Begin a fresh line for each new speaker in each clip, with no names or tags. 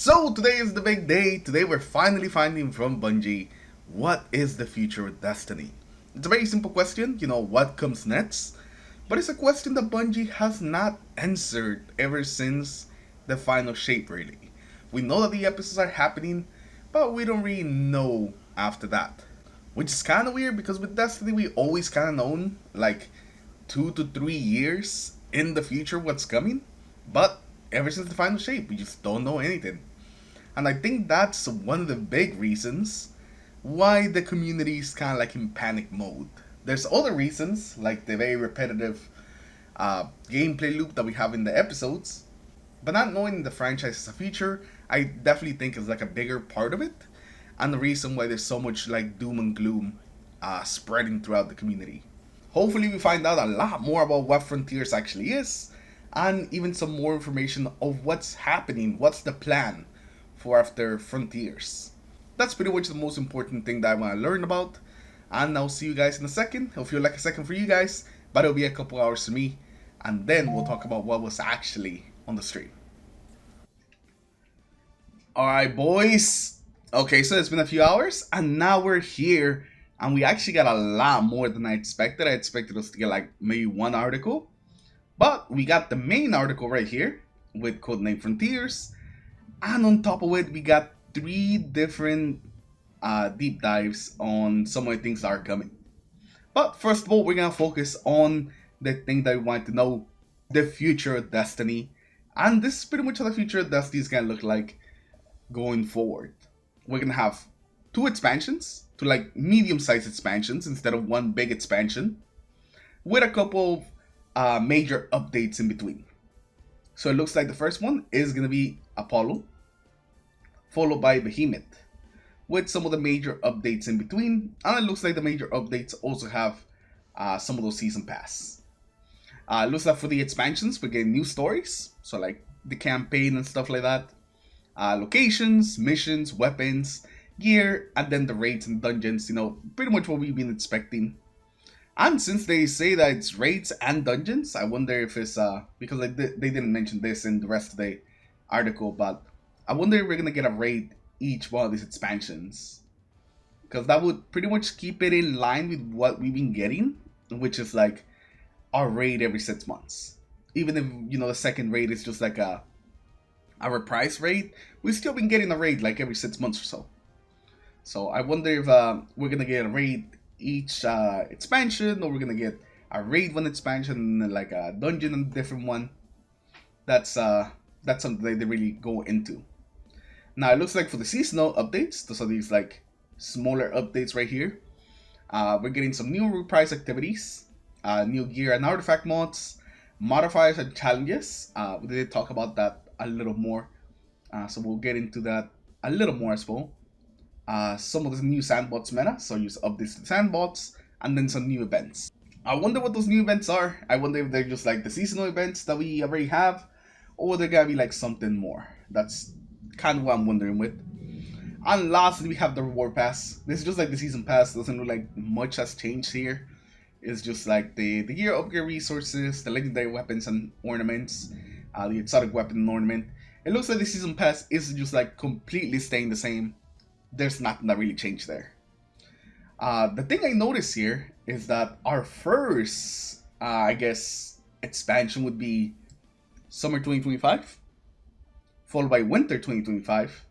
So today is the big day. Today we're finally finding from Bungie what is the future of Destiny. It's a very simple question, what comes next? But it's a question that Bungie has not answered ever since the final shape really. We know that the episodes are happening, but we don't really know after that. Which is kind of weird because with Destiny we always kind of known like 2 to 3 years in the future what's coming. But ever since the final shape, we just don't know anything. And I think that's one of the big reasons why the community is kind of like in panic mode. There's other reasons, like the very repetitive gameplay loop that we have in the episodes, but not knowing the franchise as a feature, I definitely think is like a bigger part of it, and the reason why there's so much like doom and gloom spreading throughout the community. Hopefully, we find out a lot more about what Frontiers actually is, and even some more information of what's happening, what's the plan for after Frontiers. That's pretty much the most important thing that I want to learn about, and I'll see you guys in a second. It'll feel like a second for you guys, but it'll be a couple hours for me, and then we'll talk about what was actually on the stream. Alright, boys. Okay, so it's been a few hours, and now we're here, and we actually got a lot more than I expected. I expected us to get like maybe one article, but we got the main article right here with Codename Frontiers, and on top of it, we got 3 different deep dives on some of the things that are coming. But first of all, we're gonna focus on the thing that we want to know: the future of Destiny, and this is pretty much how the future of Destiny is gonna look like going forward. We're gonna have 2 expansions, 2 like medium-sized expansions instead of 1 big expansion, with a couple major updates in between. So it looks like the first one is gonna be Apollo, followed by Behemoth, with some of the major updates in between. And it looks like the major updates also have some of those season pass. It looks like for the expansions, we're getting new stories, so like the campaign and stuff like that. Locations, missions, weapons, gear, and then the raids and dungeons, pretty much what we've been expecting. And since they say that it's raids and dungeons, I wonder if it's, because they didn't mention this in the rest of the article, but I wonder if we're going to get a raid each one of these expansions. Because that would pretty much keep it in line with what we've been getting, which is like our raid every 6 months. Even if, the second raid is just like a reprise raid, we've still been getting a raid like every 6 months or so. So I wonder if we're going to get a raid each expansion, or we're going to get a raid one expansion and like a dungeon and a different one. That's something that they really go into. Now it looks like for the seasonal updates, those are these like smaller updates right here. We're getting some new reprise activities, new gear and artifact mods, modifiers and challenges. We did talk about that a little more, so we'll get into that a little more as well. Some of the new sandbots meta, so use updates to sandbots, and then some new events. I wonder what those new events are. I wonder if they're just like the seasonal events that we already have, or they're gonna be like something more. That's kind of what I'm wondering with. And lastly, we have the reward pass. This is just like the season pass. Doesn't look like much has changed here. It's just like the gear upgrade resources, the legendary weapons and ornaments, the exotic weapon and ornament. It looks like the season pass is just like completely staying the same. There's nothing that really changed there. The thing I noticed here is that our first, expansion would be Summer 2025, followed by Winter 2025.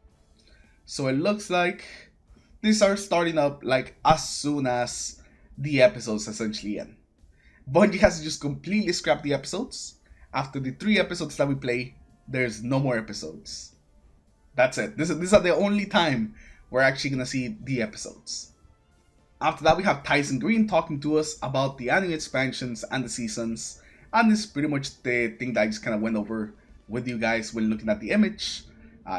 So it looks like these are starting up like as soon as the episodes essentially end. Bungie has just completely scrapped the episodes. After the 3 episodes that we play, there's no more episodes. That's it. This is the only time we're actually gonna see the episodes. After that, we have Tyson Green talking to us about the anime expansions and the seasons, and this is pretty much the thing that I just kind of went over with you guys when looking at the image.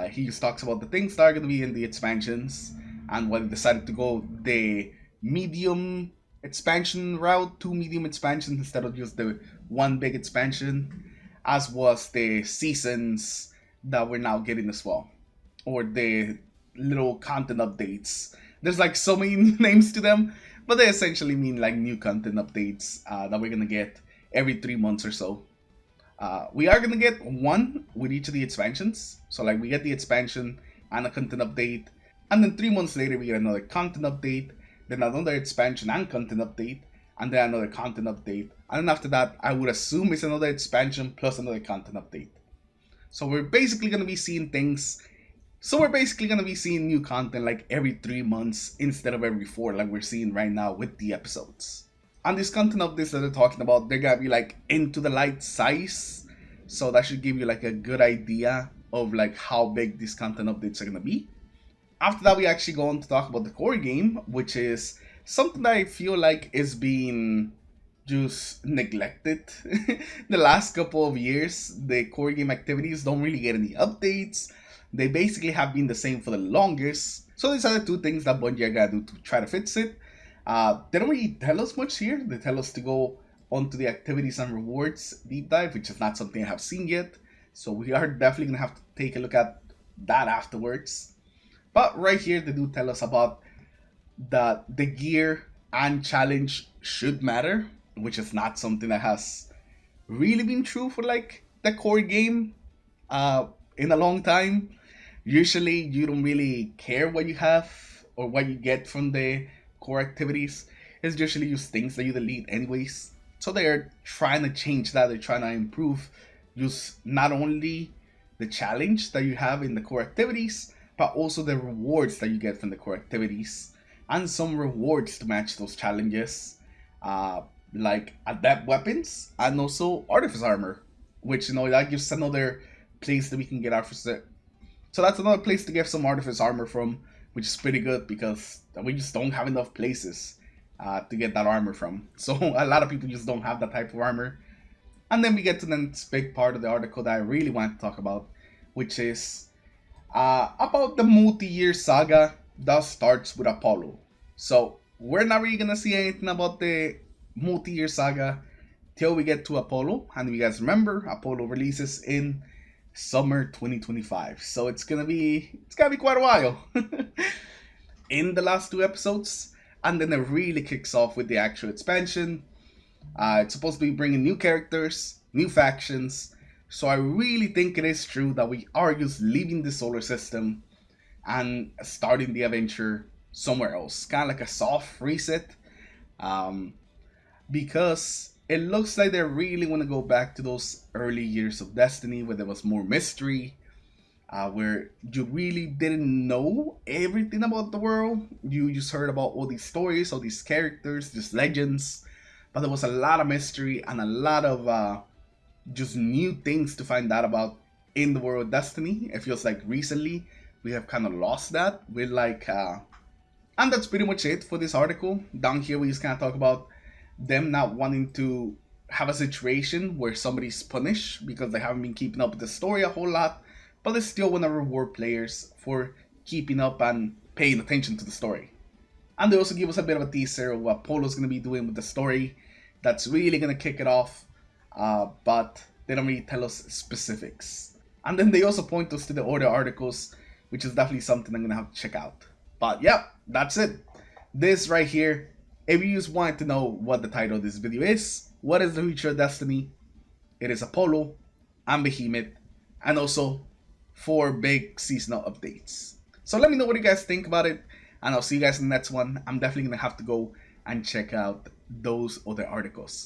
He just talks about the things that are gonna be in the expansions, and why they decided to go the medium expansion route, 2 medium expansions instead of just the 1 big expansion, as was the seasons that we're now getting as well, or the little content updates. There's like so many names to them, but they essentially mean like new content updates that we're gonna get every 3 months or so. We are gonna get one with each of the expansions. So like we get the expansion and a content update, and then 3 months later we get another content update, then another expansion and content update, and then another content update, and then after that I would assume it's another expansion plus another content update. So we're basically gonna be seeing things. So we're basically gonna be seeing new content like every 3 months instead of every four, like we're seeing right now with the episodes. And this content updates that they're talking about, they're gonna be like into the light size, so that should give you like a good idea of like how big these content updates are gonna be. After that, we actually go on to talk about the core game, which is something that I feel like is being just neglected. The last couple of years, the core game activities don't really get any updates. They basically have been the same for the longest. So these are the two things that Bungie are gonna do to try to fix it. They don't really tell us much here. They tell us to go onto the activities and rewards deep dive, which is not something I have seen yet. So we are definitely gonna have to take a look at that afterwards. But right here, they do tell us about that the gear and challenge should matter, which is not something that has really been true for like the core game in a long time. Usually, you don't really care what you have or what you get from the core activities. It's usually just things that you delete anyways. So they're trying to change that. They're trying to improve just not only the challenge that you have in the core activities, but also the rewards that you get from the core activities, and some rewards to match those challenges, uh, like adept weapons and also artifice armor, which that gives another place that we can get artifice. So that's another place to get some artifice armor from, which is pretty good because we just don't have enough places to get that armor from. So a lot of people just don't have that type of armor. And then we get to the next big part of the article that I really want to talk about, which is about the multi-year saga that starts with Apollo. So we're not really gonna see anything about the multi-year saga till we get to Apollo. And you guys remember, Apollo releases in summer 2025. So it's gonna be quite a while in the last two episodes, and then it really kicks off with the actual expansion. It's supposed to be bringing new characters, new factions. So I really think it is true that we are just leaving the solar system and starting the adventure somewhere else, kind of like a soft reset, um, because it looks like they really want to go back to those early years of Destiny where there was more mystery, where you really didn't know everything about the world. You just heard about all these stories, all these characters, these legends, but there was a lot of mystery and a lot of just new things to find out about in the world of Destiny. It feels like recently we have kind of lost that. We're like, and that's pretty much it for this article. Down here, we just kind of talk about them not wanting to have a situation where somebody's punished because they haven't been keeping up with the story a whole lot, but they still want to reward players for keeping up and paying attention to the story. And they also give us a bit of a teaser of what Polo's going to be doing with the story that's really going to kick it off, but they don't really tell us specifics. And then they also point us to the other articles, which is definitely something I'm going to have to check out. But yeah, that's it. This right here, if you just wanted to know what the title of this video is, what is the future of Destiny? It is Apollo and Behemoth, and also 4 big seasonal updates. So let me know what you guys think about it, and I'll see you guys in the next one. I'm definitely going to have to go and check out those other articles.